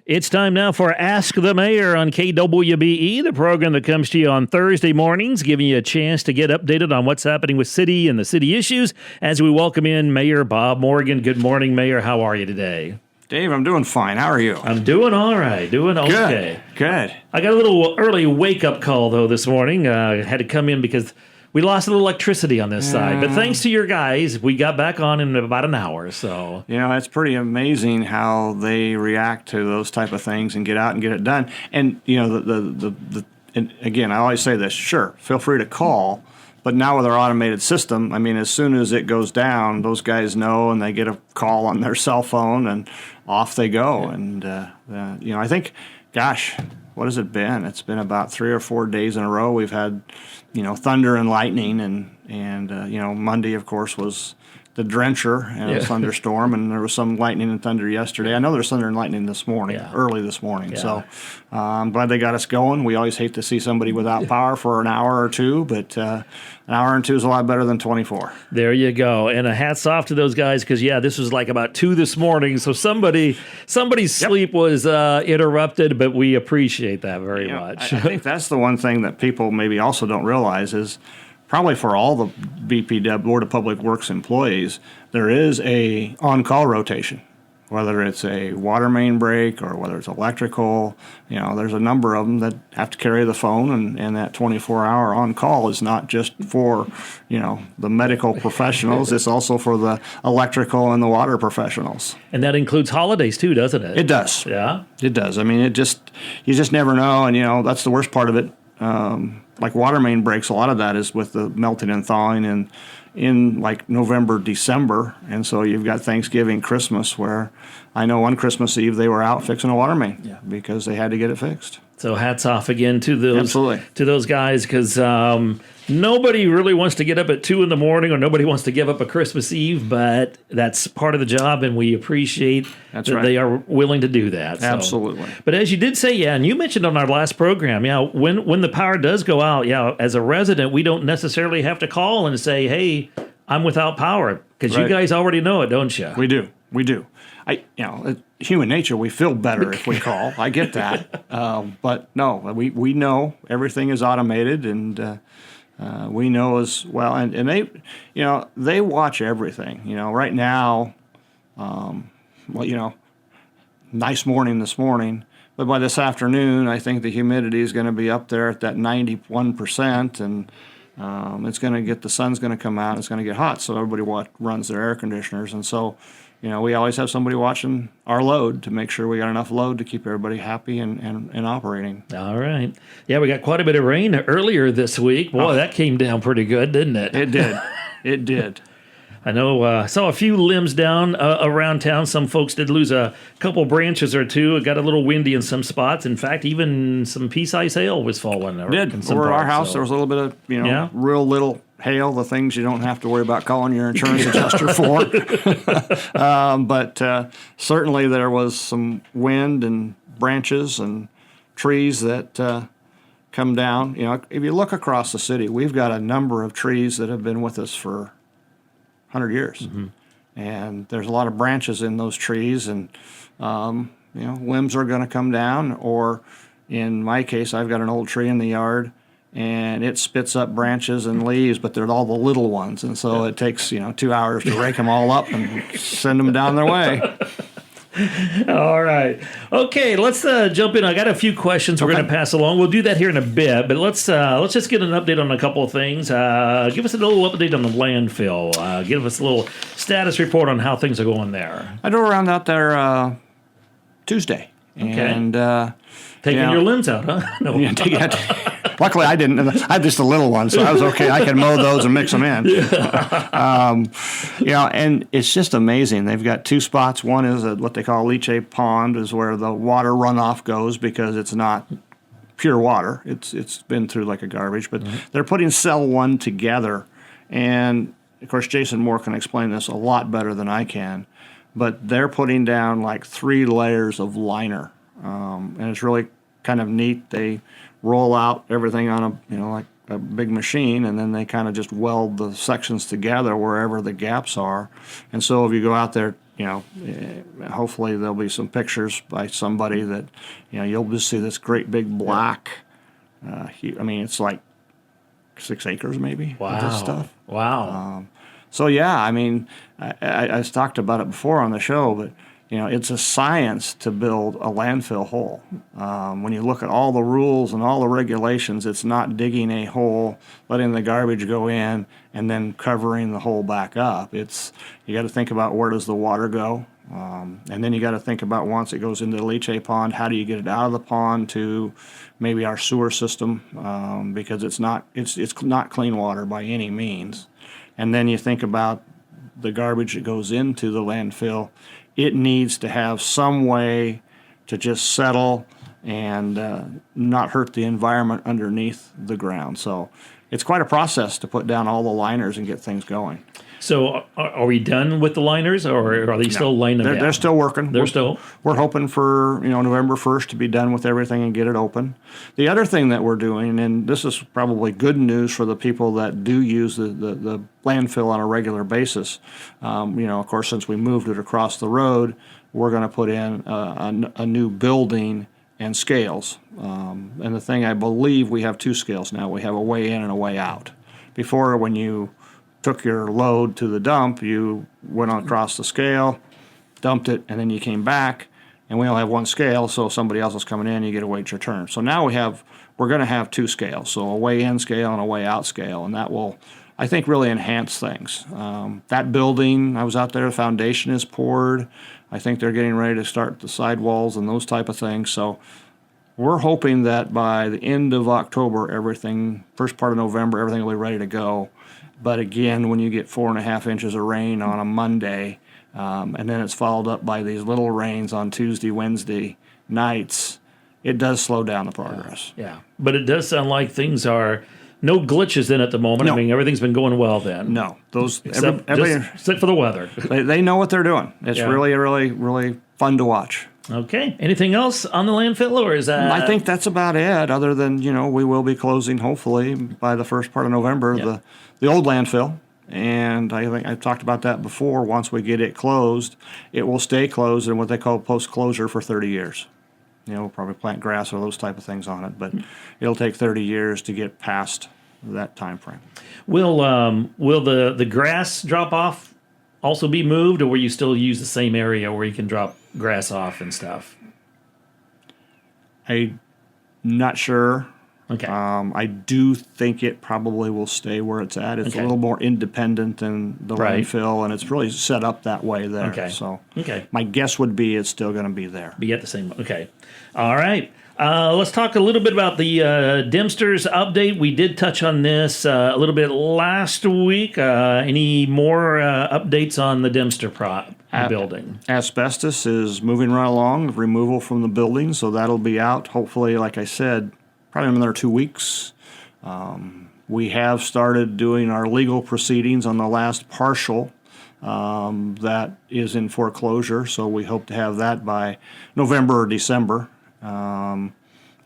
It's time now for Ask the Mayor on KWBE, the program that comes to you on Thursday mornings, giving you a chance to get updated on what's happening with city and the city issues as we welcome in Mayor Bob Morgan. Good morning, Mayor. How are you today? Dave, I'm doing fine. How are you? I'm doing all right. Doing okay. Good. I got a little early wake-up call, though, this morning. I had to come in because we lost a little electricity on this side. But thanks to your guys, we got back on in about an hour. So it's pretty amazing how they react to those type of things and get out and get it done. And, and again, I always say this, sure, feel free to call. But now with our automated system, I mean, as soon as it goes down, those guys know and they get a call on their cell phone and off they go. Yeah. And, I think, gosh, what has it been? It's been about 3 or 4 days in a row. We've had, thunder and lightning, and Monday, of course, was the drencher and a thunderstorm, and there was some lightning and thunder yesterday. I know there's thunder and lightning this morning, early this morning. Yeah. So I'm glad they got us going. We always hate to see somebody without power for an hour or two, but an hour and two is a lot better than 24. There you go. And a hats off to those guys because, this was like about 2 this morning. So somebody's sleep was interrupted, but we appreciate that very much. I think that's the one thing that people maybe also don't realize is probably for all the BPW, Board of Public Works employees, there is a on-call rotation, whether it's a water main break or whether it's electrical. There's a number of them that have to carry the phone, and that 24-hour on-call is not just for, the medical professionals. It's also for the electrical and the water professionals. And that includes holidays too, doesn't it? It does. Yeah? It does. I mean, you just never know, and, that's the worst part of it. Like water main breaks, a lot of that is with the melting and thawing in like November, December. And so you've got Thanksgiving, Christmas, where I know on Christmas Eve they were out fixing a water main because they had to get it fixed. So hats off again to those guys because nobody really wants to get up at 2 a.m. or nobody wants to give up a Christmas Eve, but that's part of the job, and we appreciate that they are willing to do that. So. Absolutely. But as you did say, and you mentioned on our last program, when the power does go out, as a resident, we don't necessarily have to call and say, hey, I'm without power, because you guys already know it, don't you? We do. Human nature, we feel better if we call. I get that. But no, we know everything is automated, and we know as well. And they, they watch everything. Right now, nice morning this morning. But by this afternoon, I think the humidity is going to be up there at that 91%, and the sun's going to come out. It's going to get hot, so everybody runs their air conditioners, and so. We always have somebody watching our load to make sure we got enough load to keep everybody happy and operating. All right. Yeah, we got quite a bit of rain earlier this week. Boy, that came down pretty good, didn't it? It did. It did. I know saw a few limbs down around town. Some folks did lose a couple branches or two. It got a little windy in some spots. In fact, even some pea-sized hail was falling. It did. Over our house, there was a little bit of, real little hail, the things you don't have to worry about calling your insurance adjuster for. But certainly there was some wind and branches and trees that come down. If you look across the city, we've got a number of trees that have been with us for 100 years. Mm-hmm. And there's a lot of branches in those trees, and limbs are going to come down, or in my case, I've got an old tree in the yard and it spits up branches and leaves, but they're all the little ones, and so it takes 2 hours to rake them all up and send them down their way. All right. Okay, let's jump in. I got a few questions we're going to pass along. We'll do that here in a bit, but let's just get an update on a couple of things. Give us a little update on the landfill. Give us a little status report on how things are going there. I drove around out there Tuesday. Okay. And taking your limbs out, huh? No. Luckily, I didn't. I had just a little one, so I was okay. I could mow those and mix them in. And it's just amazing. They've got 2 spots. One is what they call a leachate pond, is where the water runoff goes because it's not pure water. It's been through like a garbage. But they're putting cell 1 together, and of course, Jason Moore can explain this a lot better than I can. But they're putting down like 3 layers of liner, and it's really kind of neat. They roll out everything on like a big machine, and then they kind of just weld the sections together wherever the gaps are. And so if you go out there, hopefully there'll be some pictures by somebody that, you'll just see this great big black. It's like 6 acres maybe of this stuff. Wow. So yeah, I talked about it before on the show, but it's a science to build a landfill hole. When you look at all the rules and all the regulations, it's not digging a hole, letting the garbage go in, and then covering the hole back up. You got to think about where does the water go, and then you got to think about once it goes into the leachate pond, how do you get it out of the pond to maybe our sewer system, because it's not clean water by any means. And then you think about the garbage that goes into the landfill. It needs to have some way to just settle and not hurt the environment underneath the ground. So it's quite a process to put down all the liners and get things going. So are we done with the liners, or are they still lining them down? They're still working. We're hoping for November 1st to be done with everything and get it open. The other thing that we're doing, and this is probably good news for the people that do use the landfill on a regular basis, of course, since we moved it across the road, we're going to put in a new building and scales. And the thing, I believe we have 2 scales now. We have a way in and a way out. Before, when you took your load to the dump, you went across the scale, dumped it, and then you came back, and we only have 1 scale, so if somebody else is coming in, you get to wait your turn. So now we're going to have 2 scales, so a way in scale and a way out scale, and that will, I think, really enhance things. That building, I was out there, the foundation is poured. I think they're getting ready to start the sidewalls and those type of things, so we're hoping that by the end of October, first part of November, everything will be ready to go. But again, when you get 4.5 inches of rain on a Monday, and then it's followed up by these little rains on Tuesday, Wednesday nights, it does slow down the progress. Yeah. But it does sound like things are no glitches in at the moment. No. Everything's been going well then. No. Except for the weather. They know what they're doing. It's really, really, really fun to watch. Okay. Anything else on the landfill, or is that? I think that's about it, other than, we will be closing, hopefully, by the first part of November, the old landfill. And I think I've talked about that before. Once we get it closed, it will stay closed in what they call post-closure for 30 years. We'll probably plant grass or those type of things on it, but it'll take 30 years to get past that time frame. Will the grass drop off also be moved, or will you still use the same area where you can drop grass off and stuff? I'm not sure. Okay. I do think it probably will stay where it's at. It's a little more independent than the landfill, and it's really set up that way there. Okay. So my guess would be it's still going to be there. Be at the same. Okay. All right. Let's talk a little bit about the Dempsters update. We did touch on this a little bit last week. Any more updates on the Dempster building? Asbestos is moving right along, removal from the building, so that'll be out, hopefully, like I said, probably in another 2 weeks. We have started doing our legal proceedings on the last partial that is in foreclosure, so we hope to have that by November or December.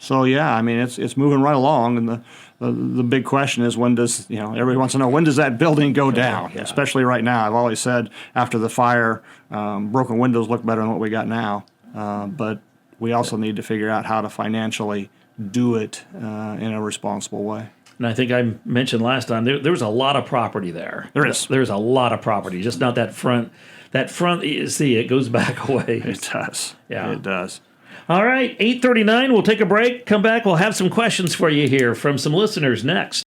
It's moving right along, and the big question is, when does, everybody wants to know, when does that building go down? Yeah. Especially right now. I've always said after the fire, broken windows look better than what we got now, but we also need to figure out how to financially do it in a responsible way. And I think I mentioned last time, there's a lot of property there. There is. There's a lot of property, just not that front. That front, you see, it goes back away. It does. Yeah. It does. All right, 8:39. We'll take a break. Come back. We'll have some questions for you here from some listeners next.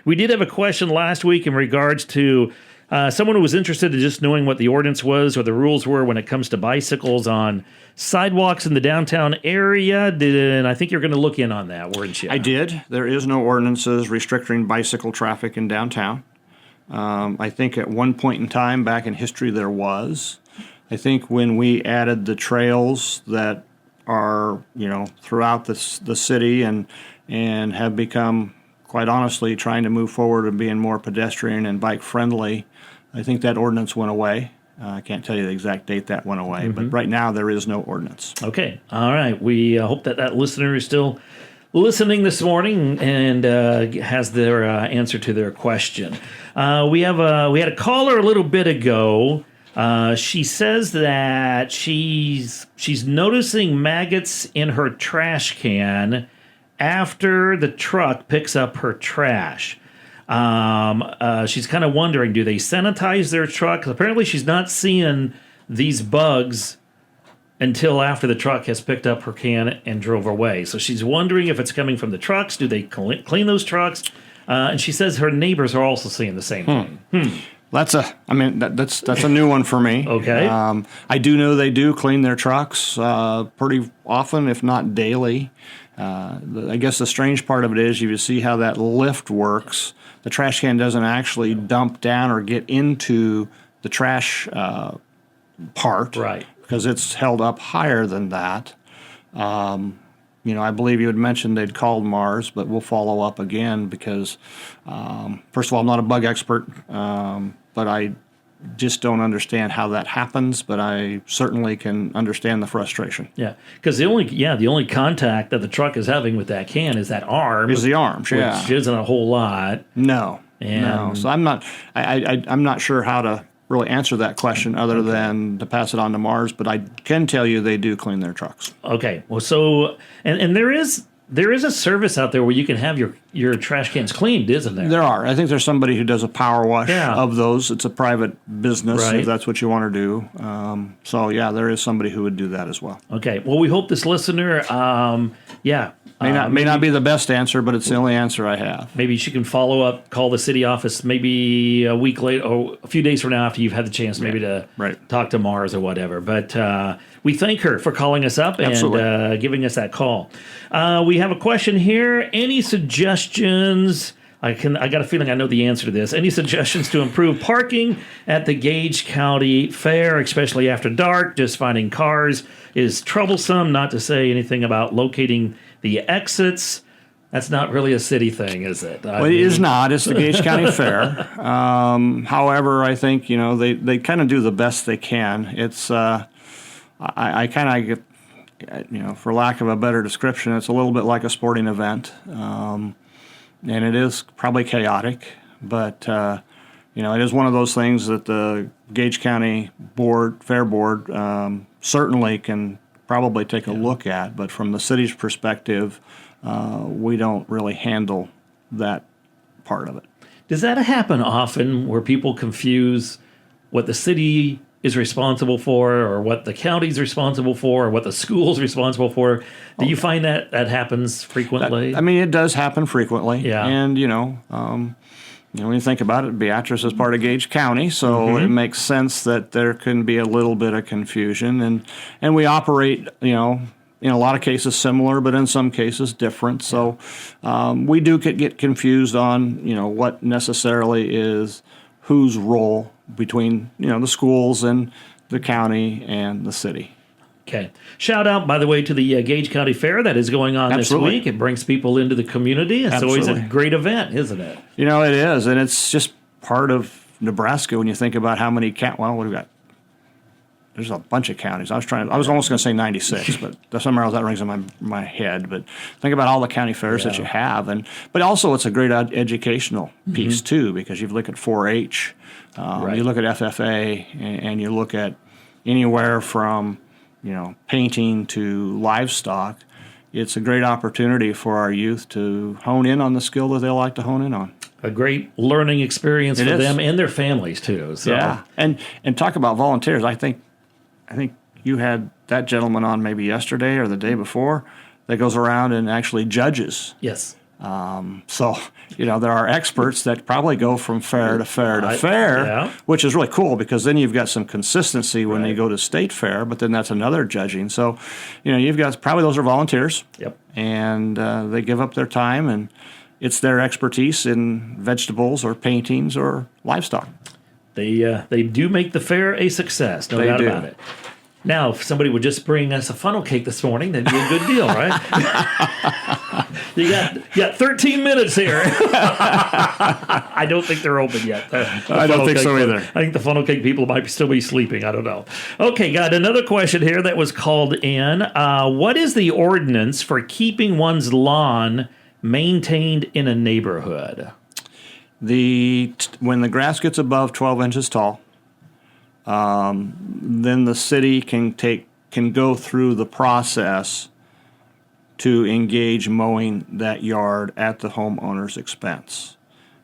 We did have a question last week in regards to someone who was interested in just knowing what the ordinance was or the rules were when it comes to bicycles on sidewalks in the downtown area. And I think you're going to look in on that, weren't you? I did. There is no ordinances restricting bicycle traffic in downtown. I think at one point in time back in history there was. I think when we added the trails that are, throughout the city and have become, quite honestly, trying to move forward and being more pedestrian and bike friendly, I think that ordinance went away. I can't tell you the exact date that went away, but right now there is no ordinance. Okay. All right. We hope that listener is still listening this morning and has their answer to their question. We had a caller a little bit ago She says that she's noticing maggots in her trash can after the truck picks up her trash. She's kind of wondering, do they sanitize their truck? 'Cause apparently she's not seeing these bugs until after the truck has picked up her can and drove away. So she's wondering if it's coming from the trucks. Do they clean those trucks? And she says her neighbors are also seeing the same thing. That's a new one for me. Okay. I do know they do clean their trucks pretty often, if not daily. I guess the strange part of it is you see how that lift works. The trash can doesn't actually dump down or get into the trash part, Right? Because it's held up higher than that. I believe you had mentioned they'd called Mars, but we'll follow up again because, first of all, I'm not a bug expert, but I just don't understand how that happens. But I certainly can understand the frustration. Yeah, because the only contact that the truck is having with that can is that arm. Is the arms, yeah. Which isn't a whole lot. No. And So I'm not sure how to really answer that question other than to pass it on to Mars, but I can tell you they do clean their trucks. Okay. Well, so and there is a service out there where you can have your trash cans cleaned, isn't there? There are. I think there's somebody who does a power wash Yeah. of those. It's a private business Right. if that's what you want to do. So yeah, there is somebody who would do that as well. Okay. Well, we hope this listener, May not be the best answer, but it's the only answer I have. maybe she can follow up, call the city office maybe a week later or a few days from now after you've had the chance maybe to Right. talk to Mars or whatever. But we thank her for calling us up Absolutely. and giving us that call. We have a question here. Any suggestions? I got a feeling I know the answer to this. Any suggestions to improve parking at the Gage County Fair, especially after dark? Just finding cars is troublesome, not to say anything about locating the exits. That's not really a city thing, is it? Well, it is not. It's the Gage County Fair. However, I think they kind of do the best they can. It's I kind of get, for lack of a better description, it's a little bit like a sporting event, and it is probably chaotic. But it is one of those things that the Gage County Fair Board certainly can probably take a look at. But from the city's perspective, we don't really handle that part of it. Does that happen often where people confuse what the city is responsible for or what the county's responsible for or what the school's responsible for? Do you find that happens frequently? It does happen frequently. Yeah. And, when you think about it, Beatrice is part of Gage County, so it makes sense that there can be a little bit of confusion. And we operate, in a lot of cases similar, but in some cases different. So we do get confused on, what necessarily is whose role between, the schools and the county and the city. Okay. Shout out, by the way, to the Gage County Fair that is going on Absolutely. this week. It brings people into the community. It's always a great event, isn't it? It is, and it's just part of Nebraska when you think about how many what do we got? There's a bunch of counties. I was almost going to say 96, but somehow that rings in my head. But think about all the county fairs that you have, but also it's a great educational piece too, because you look at 4-H, you look at FFA, and you look at anywhere from painting to livestock. It's a great opportunity for our youth to hone in on the skill that they like to hone in on. A great learning experience for them and their families too. So. Yeah, and talk about volunteers. I think you had that gentleman on maybe yesterday or the day before that goes around and actually judges. Yes. So there are experts that probably go from fair to fair to fair, which is really cool because then you've got some consistency when they go to state fair, but then that's another judging. So, you've got probably those are volunteers. Yep. And they give up their time, and it's their expertise in vegetables or paintings or livestock. They do make the fair a success, no doubt about it. Now, if somebody would just bring us a funnel cake this morning, that'd be a good deal, right? You got 13 minutes here. I don't think they're open yet. I don't think so either. I think the funnel cake people might still be sleeping. I don't know. Okay, got another question here that was called in. What is the ordinance for keeping one's lawn maintained in a neighborhood? When the grass gets above 12 inches tall, then the city can go through the process to engage mowing that yard at the homeowner's expense.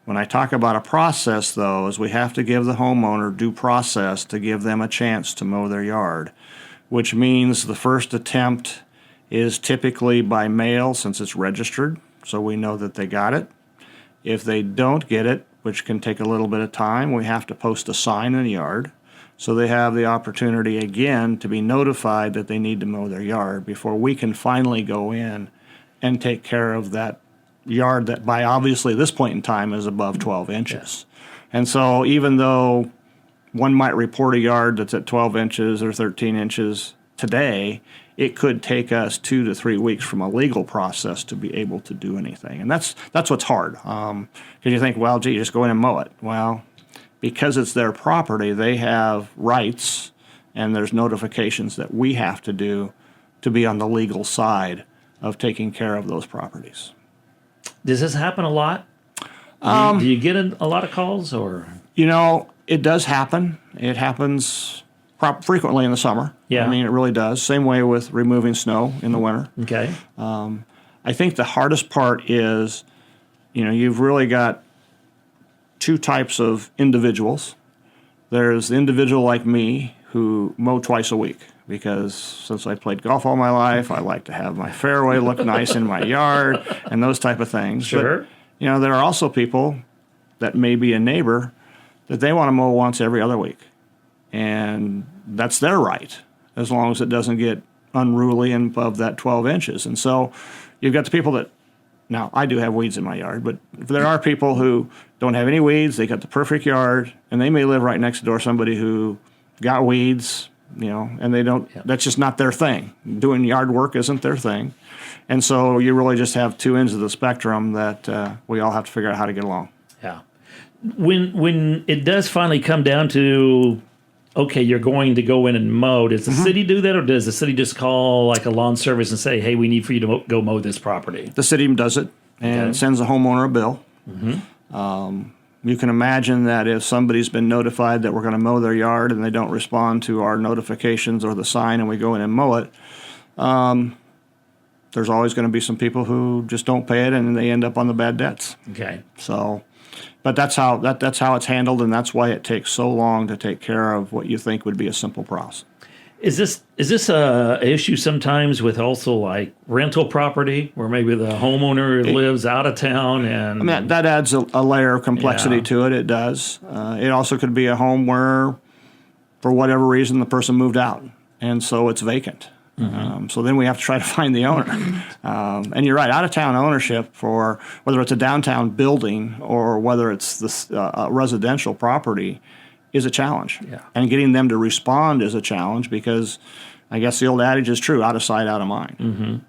When I talk about a process, though, is we have to give the homeowner due process to give them a chance to mow their yard, which means the first attempt is typically by mail since it's registered, so we know that they got it. If they don't get it, which can take a little bit of time, we have to post a sign in the yard so they have the opportunity again to be notified that they need to mow their yard before we can finally go in and take care of that yard that by obviously this point in time is above 12 inches. And so even though one might report a yard that's at 12 inches or 13 inches today, it could take us 2 to 3 weeks from a legal process to be able to do anything. And that's what's hard. Because you think, well, gee, just go in and mow it. Well, because it's their property, they have rights, and there's notifications that we have to do to be on the legal side of taking care of those properties. Does this happen a lot? Do you get a lot of calls, or? It does happen. It happens frequently in the summer. Yeah. I mean, it really does. Same way with removing snow in the winter. Okay. I think the hardest part is, you've really got two types of individuals. There's the individual like me who mow twice a week because since I played golf all my life, I like to have my fairway look nice in my yard and those type of things. Sure. But, there are also people that may be a neighbor that they want to mow once every other week. And that's their right, as long as it doesn't get unruly and above that 12 inches. And so you've got the people that, now I do have weeds in my yard, but there are people who don't have any weeds, they got the perfect yard, and they may live right next door to somebody who got weeds, and they don't, that's just not their thing. Doing yard work isn't their thing. And so you really just have two ends of the spectrum that we all have to figure out how to get along. Yeah. When it does finally come down to, okay, you're going to go in and mow, does the city do that, or does the city just call like a lawn service and say, hey, we need for you to go mow this property? The city does it and sends the homeowner a bill. You can imagine that if somebody's been notified that we're going to mow their yard and they don't respond to our notifications or the sign and we go in and mow it, there's always going to be some people who just don't pay it and they end up on the bad debts. Okay. So, but that's how it's handled, and that's why it takes so long to take care of what you think would be a simple process. Is this a issue sometimes with also like rental property where maybe the homeowner lives out of town and? I mean, that adds a layer of complexity to it. It does. It also could be a home where, for whatever reason, the person moved out, and so it's vacant. So then we have to try to find the owner. And you're right, out-of-town ownership for whether it's a downtown building or whether it's this residential property is a challenge. Yeah. And getting them to respond is a challenge because I guess the old adage is true, out of sight, out of mind.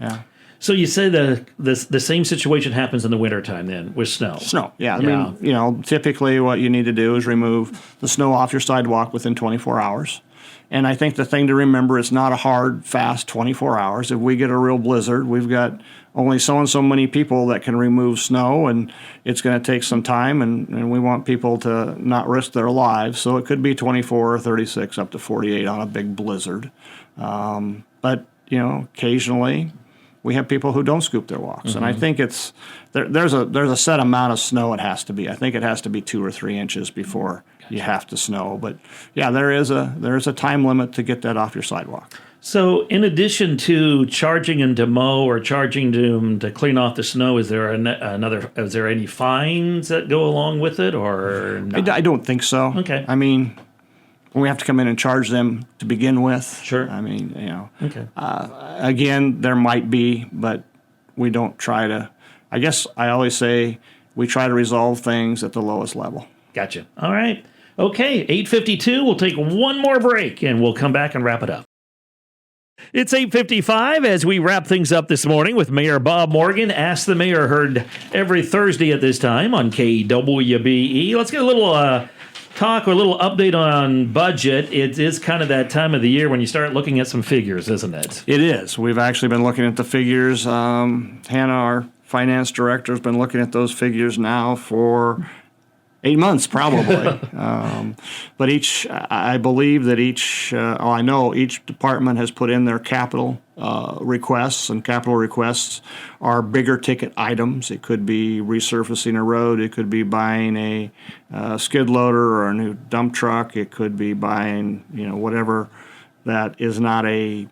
Yeah. So you say the same situation happens in the wintertime then with snow? Snow, yeah. I mean, typically what you need to do is remove the snow off your sidewalk within 24 hours. And I think the thing to remember, it's not a hard, fast 24 hours. If we get a real blizzard, we've got only so and so many people that can remove snow, and it's going to take some time, and we want people to not risk their lives. So it could be 24 or 36 up to 48 on a big blizzard. But, occasionally we have people who don't scoop their walks. And I think there's a set amount of snow it has to be. I think it has to be 2 or 3 inches before you have to snow. But yeah, there is a time limit to get that off your sidewalk. So in addition to charging them to mow or charging them to clean off the snow, is there is there any fines that go along with it, or not? I don't think so. Okay. I mean, we have to come in and charge them to begin with. Sure. I mean, Okay. Again, there might be, but we don't try to. I guess I always say we try to resolve things at the lowest level. Gotcha. All right. Okay, 8:52. We'll take one more break, and we'll come back and wrap it up. It's 8:55 as we wrap things up this morning with Mayor Bob Morgan. Ask the Mayor, heard every Thursday at this time on KWBE. Let's get a little talk or a little update on budget. It is kind of that time of the year when you start looking at some figures, isn't it? It is. We've actually been looking at the figures. Hannah, our finance director, has been looking at those figures now for 8 months probably. But I believe that I know each department has put in their capital requests, and capital requests are bigger ticket items. It could be resurfacing a road. It could be buying a skid loader or a new dump truck. It could be buying, whatever that is not a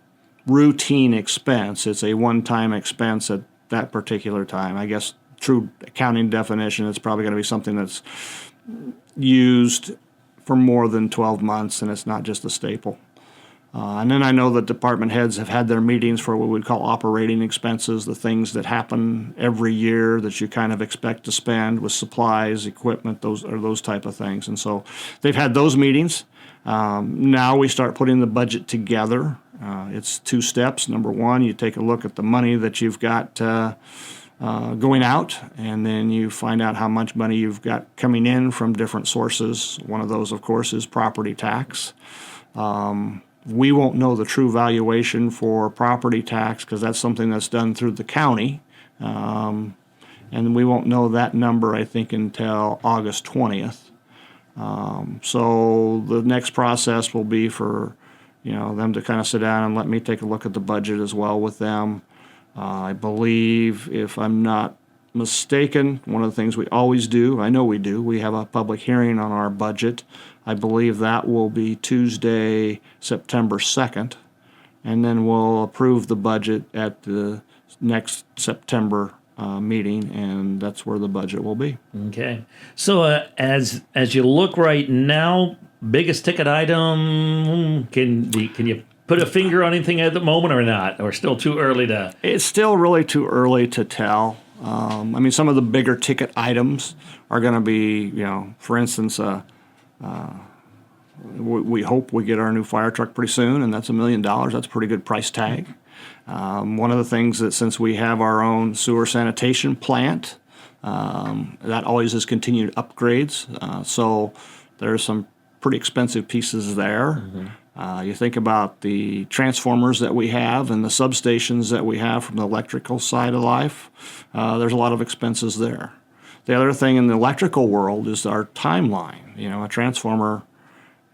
routine expense. It's a one-time expense at that particular time. I guess true accounting definition, it's probably going to be something that's used for more than 12 months, and it's not just a staple. And then I know that department heads have had their meetings for what we would call operating expenses, the things that happen every year that you kind of expect to spend with supplies, equipment, those type of things. And so they've had those meetings. Now we start putting the budget together. It's 2 steps. Number 1, you take a look at the money that you've got going out, and then you find out how much money you've got coming in from different sources. One of those, of course, is property tax. We won't know the true valuation for property tax because that's something that's done through the county, and we won't know that number, I think, until August 20th. So the next process will be for them to kind of sit down and let me take a look at the budget as well with them. I believe, if I'm not mistaken, one of the things we always do, I know we do, we have a public hearing on our budget. I believe that will be Tuesday, September 2nd, and then we'll approve the budget at the next September meeting, and that's where the budget will be. Okay. So as you look right now, biggest ticket item, can you put a finger on anything at the moment or not, or still too early to? It's still really too early to tell. Some of the bigger ticket items are going to be, for instance, we hope we get our new fire truck pretty soon, and that's $1 million. That's a pretty good price tag. One of the things that, since we have our own sewer sanitation plant, that always has continued upgrades. So there's some pretty expensive pieces there. Mm-hmm. You think about the transformers that we have and the substations that we have from the electrical side of life. There's a lot of expenses there. The other thing in the electrical world is our timeline. A transformer,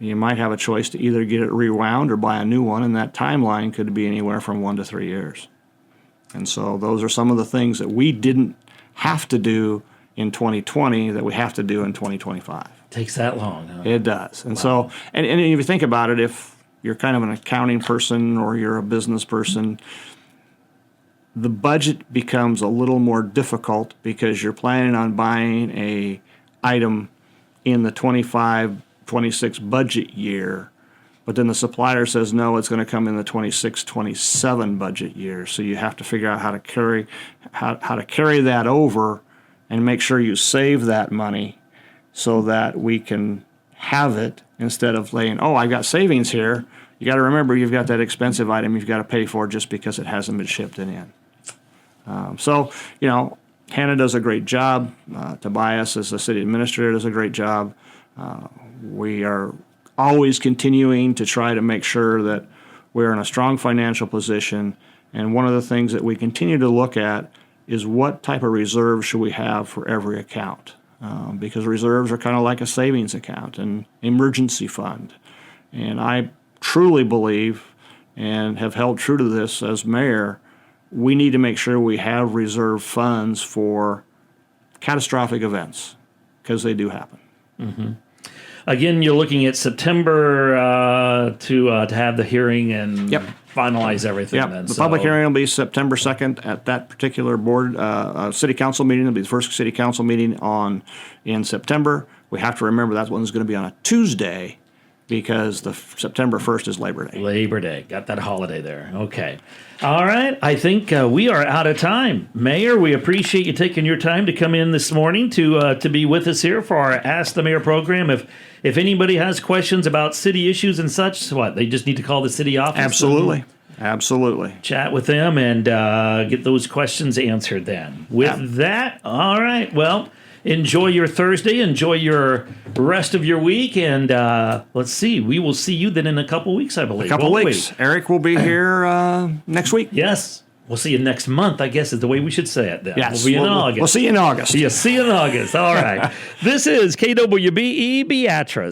you might have a choice to either get it rewound or buy a new one, and that timeline could be anywhere from 1 to 3 years. And so those are some of the things that we didn't have to do in 2020 that we have to do in 2025. Takes that long, huh? It does. And wow. So, and if you think about it, if you're kind of an accounting person or you're a business person, the budget becomes a little more difficult because you're planning on buying a item in the 25-26 budget year, but then the supplier says, no, it's going to come in the 26-27 budget year. So you have to figure out how to carry that over and make sure you save that money so that we can have it instead of saying, I've got savings here. You got to remember you've got that expensive item you've got to pay for just because it hasn't been shipped in. Hannah does a great job. Tobias, as the city administrator, does a great job. We are always continuing to try to make sure that we're in a strong financial position. And one of the things that we continue to look at is what type of reserve should we have for every account. Because reserves are kind of like a savings account, an emergency fund. And I truly believe, and have held true to this as mayor, we need to make sure we have reserve funds for catastrophic events, because they do happen. Mm-hmm. Again, you're looking at September to have the hearing and finalize everything. Yep. Then, the public hearing will be September 2nd at that particular board city council meeting. It'll be the first city council meeting in September. We have to remember that one's going to be on a Tuesday because the September 1st is Labor Day. Labor Day. Got that holiday there. Okay. All right. I think we are out of time. Mayor, we appreciate you taking your time to come in this morning to be with us here for our Ask the Mayor program. If anybody has questions about city issues and such, they just need to call the city office? Absolutely. Chat with them and get those questions answered then. With that, all right. Well, enjoy your Thursday. Enjoy your rest of your week. And let's see. We will see you then in a couple weeks, I believe. A couple weeks. Eric will be here next week. Yes. We'll see you next month, I guess is the way we should say it then. Yes. We'll be in August. We'll see you in August. See you in August. All right. This is KWBE Beatrice.